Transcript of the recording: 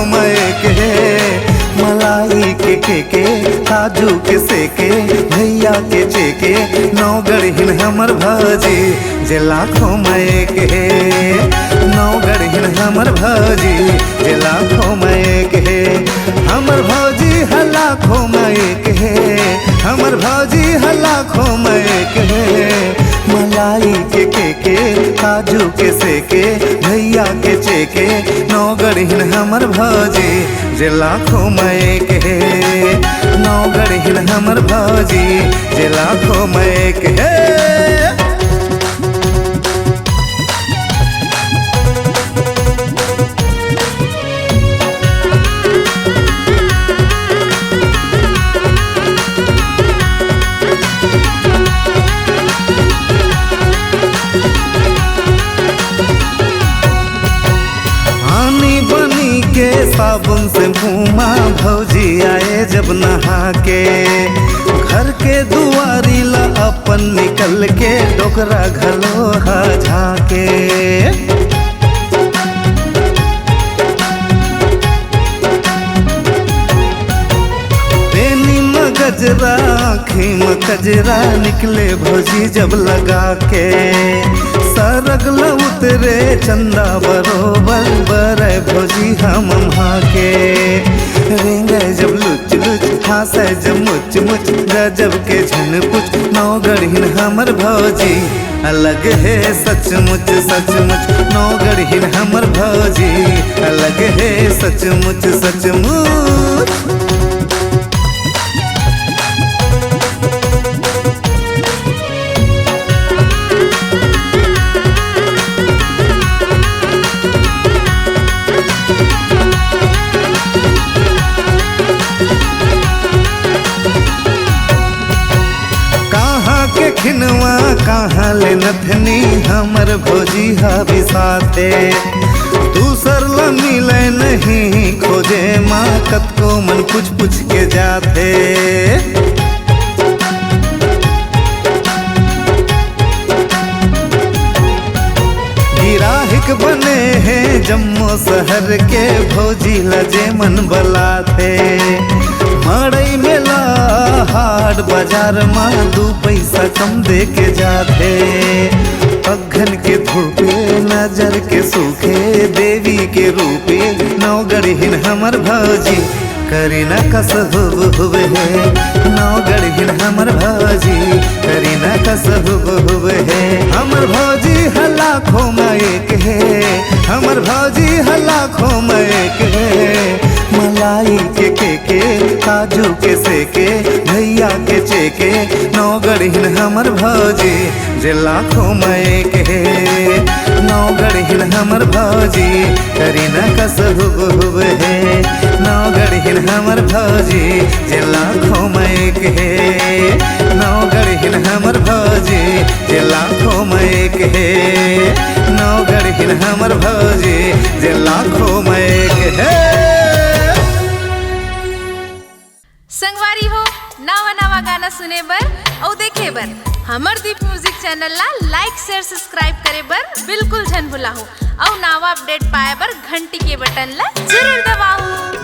खोमय के मलाई के काजू के सेके भैया के चेके नौगढ़िन हमर भौजी जे लाखों मय के नौगढ़िन हमर भौजी जे लाखों मय के हमर भौजी हला खोमय के हमर भौजी हला खोमय के मलाई के काजू के सेके भैया के चेके नौगढ़िन हमर भौजी जे लाखों मय के नौगढ़िन हमर भौजी जे लाखों मय के के साबुन से घूमा भौजी आए जब नहा के घर के दुआरी ला अपन निकल के डोकरा घलोहा झाके बेनी में गजरा आँखी में कजरा निकले भौजी जब लगा के सरगल उतरे चंदा बरोबर बरे भौजी हम के रेंगे जब लुच लुच हासे जब मुच मुच गजब के झन कुछ नौगढ़िन हमर भौजी अलग है सचमुच सचमुच नौगढ़िन हमर भौजी अलग है सचमुच सचमुच खिनवा कहाँ ले नथनी हमर भौजी हबी साथे दूसर ला मिले नहीं खोजे माँ कतको मन कुछ पूछ के जाते गिराहिक बने हैं जम्मू शहर के भौजी लजे मन बलाते मड़ई मेला हाट बाजार में 2 पैसा कम दे के जाते अघन के धूपे नजर के सूखे देवी के रूपे नौगढ़िन हमर भौजी करीना कस हुब है नौगढ़िन हमर भौजी करीना कस हुब है हमर भौजी हला खोमय के हमर भौजी हला खोमय के मलाई के काजू के सेके भैया के चेके नौगढ़िन हमर भौजी जे लाखों मय के नौगढ़िन हमर भौजी करीना कस हुब है नौगढ़िन हमर भौजी जे लाखों मय के नौगढ़िन हमर भौजी जे लाखों मय के नौगढ़िन हमर भौजी जे लाखों मय के संगवारी हो नवा नवा गाना सुने बर और देखे बर हमर दीप म्यूजिक चैनल ला लाइक शेयर सब्सक्राइब करे बर बिल्कुल झन भुलाहू और नवा अपडेट पाए बर घंटी के बटन ला जरूर दबाओ।